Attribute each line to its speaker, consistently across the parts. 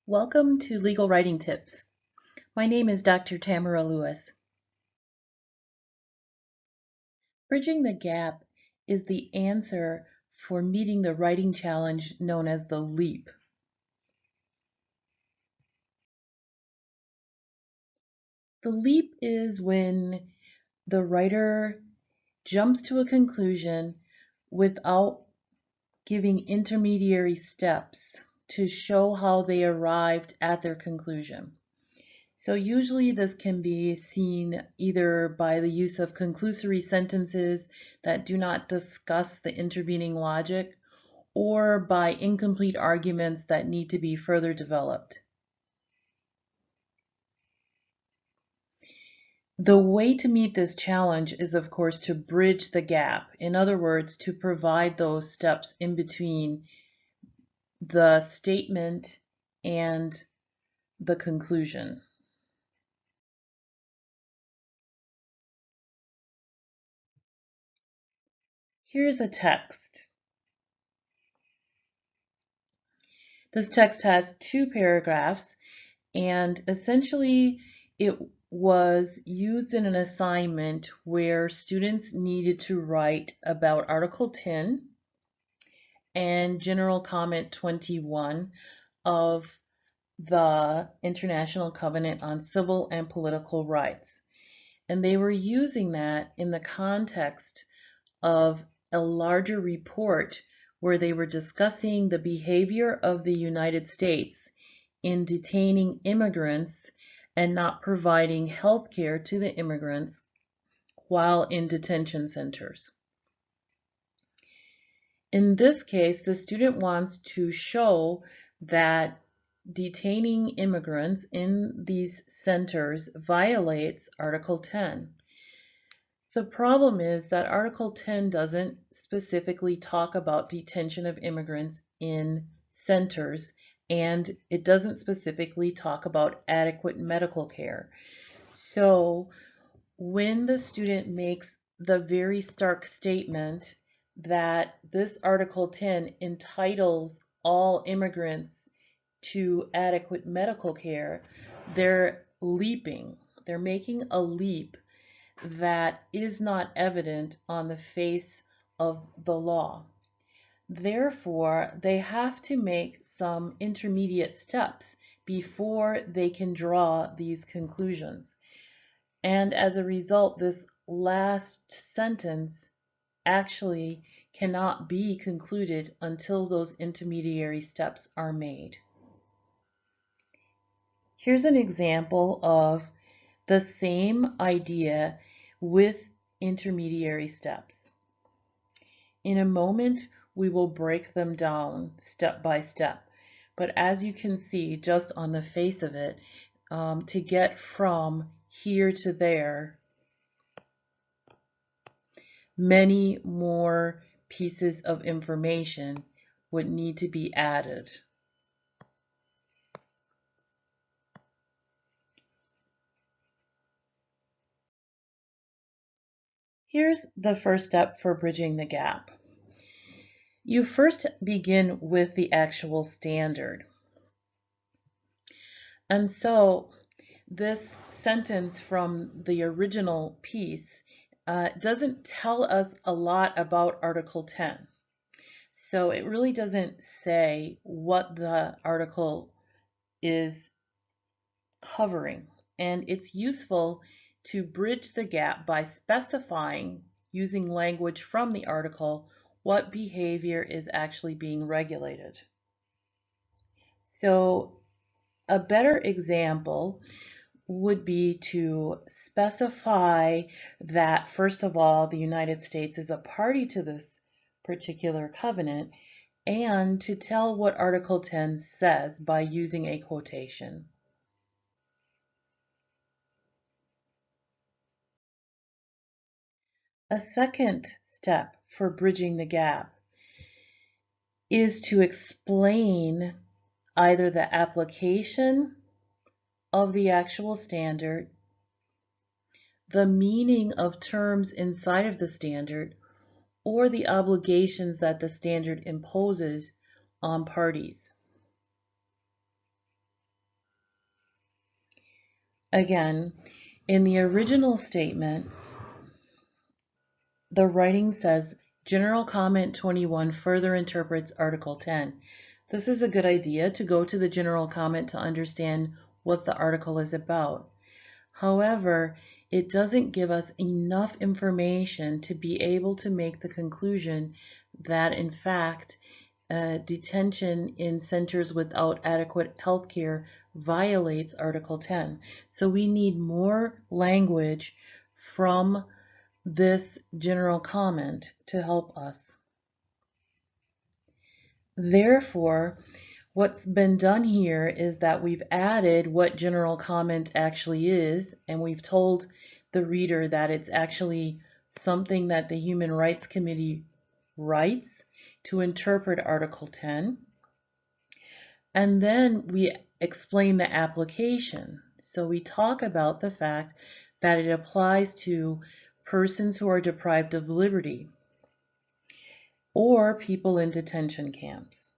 Speaker 1: Welcome to Legal Writing Tips. My name is Dr. Tamara Lewis. Bridging the gap is the answer for meeting the writing challenge known as the leap. The leap is when the writer jumps to a conclusion without giving intermediary steps to show how they arrived at their conclusion. So usually this can be seen either by the use of conclusory sentences that do not discuss the intervening logic, or by incomplete arguments that need to be further developed. The way to meet this challenge is, of course, to bridge the gap. In other words, to provide those steps in between the statement and the conclusion. Here's a text. This text has two paragraphs, and essentially it was used in an assignment where students needed to write about Article 10 and General Comment 21 of the International Covenant on Civil and Political Rights. And they were using that in the context of a larger report where they were discussing the behavior of the United States in detaining immigrants and not providing health care to the immigrants while in detention centers. In this case, the student wants to show that detaining immigrants in these centers violates Article 10. The problem is that Article 10 doesn't specifically talk about detention of immigrants in centers, and it doesn't specifically talk about adequate medical care. So when the student makes the very stark statement that this Article 10 entitles all immigrants to adequate medical care, they're leaping. They're making a leap that is not evident on the face of the law. Therefore, they have to make some intermediate steps before they can draw these conclusions. And as a result, this last sentence actually cannot be concluded until those intermediary steps are made. Here's an example of the same idea with intermediary steps. In a moment, we will break them down step by step. But as you can see, just on the face of it, to get from here to there, many more pieces of information would need to be added. Here's the first step for bridging the gap. You first begin with the actual standard. And so this sentence from the original piece doesn't tell us a lot about Article 10. So it really doesn't say what the article is covering. And it's useful to bridge the gap by specifying, using language from the article, what behavior is actually being regulated. So a better example would be to specify that, first of all, the United States is a party to this particular covenant, and to tell what Article 10 says by using a quotation. A second step for bridging the gap is to explain either the application of the actual standard, the meaning of terms inside of the standard, or the obligations that the standard imposes on parties. Again, in the original statement, the writing says, General Comment 21 further interprets Article 10. This is a good idea to go to the general comment to understand what the article is about. However, it doesn't give us enough information to be able to make the conclusion that, in fact, detention in centers without adequate health care violates Article 10. So we need more language from this general comment to help us. Therefore, what's been done here is that we've added what general comment actually is, and we've told the reader that it's actually something that the Human Rights Committee writes to interpret Article 10. And then we explain the application. So we talk about the fact that it applies to persons who are deprived of liberty or people in detention camps.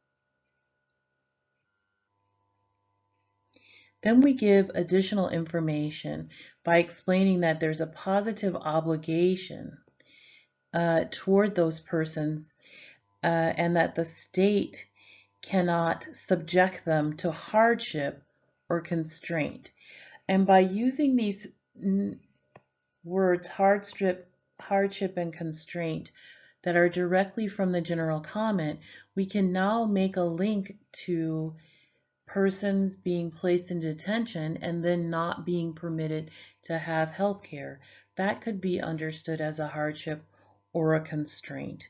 Speaker 1: Then we give additional information by explaining that there's a positive obligation toward those persons and that the state cannot subject them to hardship or constraint. And by using these words, hardship and constraint, that are directly from the general comment, we can now make a link to persons being placed in detention and then not being permitted to have health care. That could be understood as a hardship or a constraint.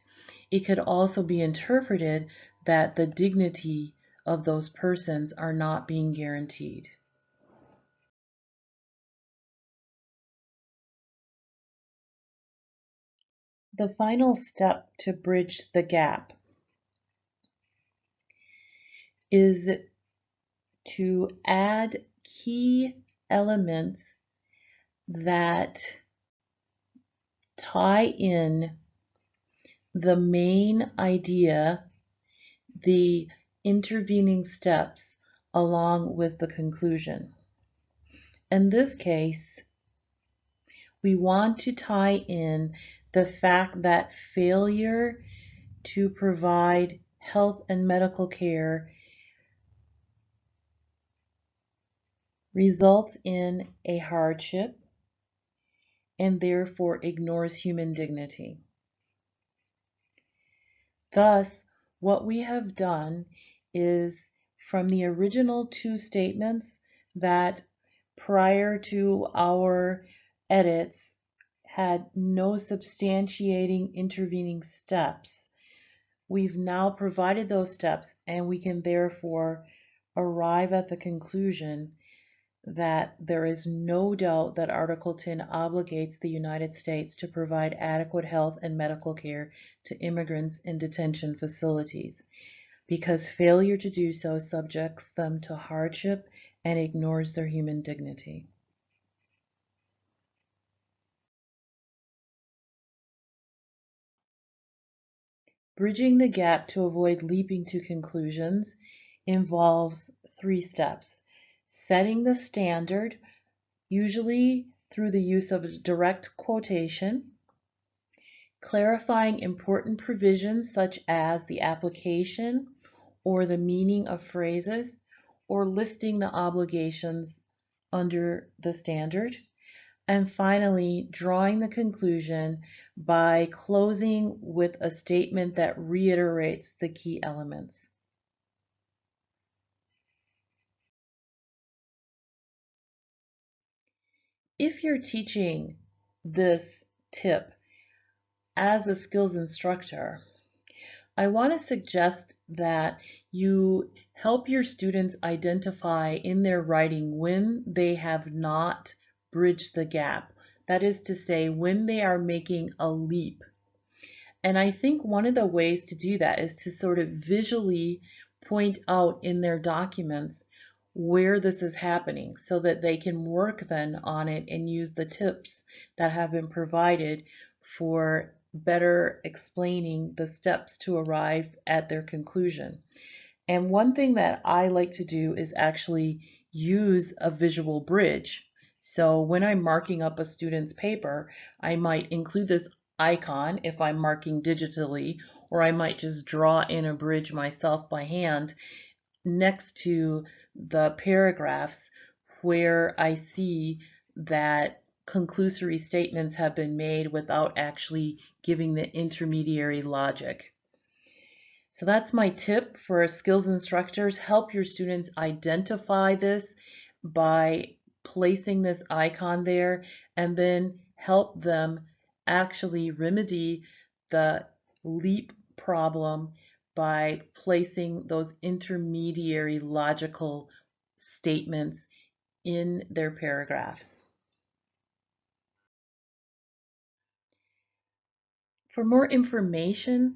Speaker 1: It could also be interpreted that the dignity of those persons are not being guaranteed. The final step to bridge the gap is to add key elements that tie in the main idea, the intervening steps, along with the conclusion. In this case, we want to tie in the fact that failure to provide health and medical care results in a hardship and therefore ignores human dignity. Thus, what we have done is, from the original two statements that prior to our edits had no substantiating intervening steps, we've now provided those steps, and we can therefore arrive at the conclusion that there is no doubt that Article 10 obligates the United States to provide adequate health and medical care to immigrants in detention facilities, because failure to do so subjects them to hardship and ignores their human dignity. Bridging the gap to avoid leaping to conclusions involves 3 steps. Setting the standard, usually through the use of direct quotation, clarifying important provisions such as the application or the meaning of phrases, or listing the obligations under the standard, and finally drawing the conclusion by closing with a statement that reiterates the key elements. If you're teaching this tip as a skills instructor, I want to suggest that you help your students identify in their writing when they have not bridged the gap. That is to say, when they are making a leap. And I think one of the ways to do that is to sort of visually point out in their documents where this is happening so that they can work then on it and use the tips that have been provided for better explaining the steps to arrive at their conclusion. And one thing that I like to do is actually use a visual bridge. So when I'm marking up a student's paper, I might include this icon if I'm marking digitally, or I might just draw in a bridge myself by hand next to the paragraphs where I see that conclusory statements have been made without actually giving the intermediary logic. So that's my tip for skills instructors. Help your students identify this by placing this icon there, and then help them actually remedy the leap problem by placing those intermediary logical statements in their paragraphs. For more information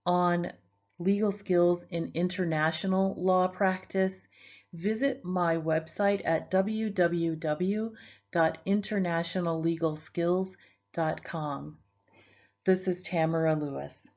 Speaker 1: on legal skills in international law practice, visit my website at www.internationallegalskills.com. This is Tamara Lewis.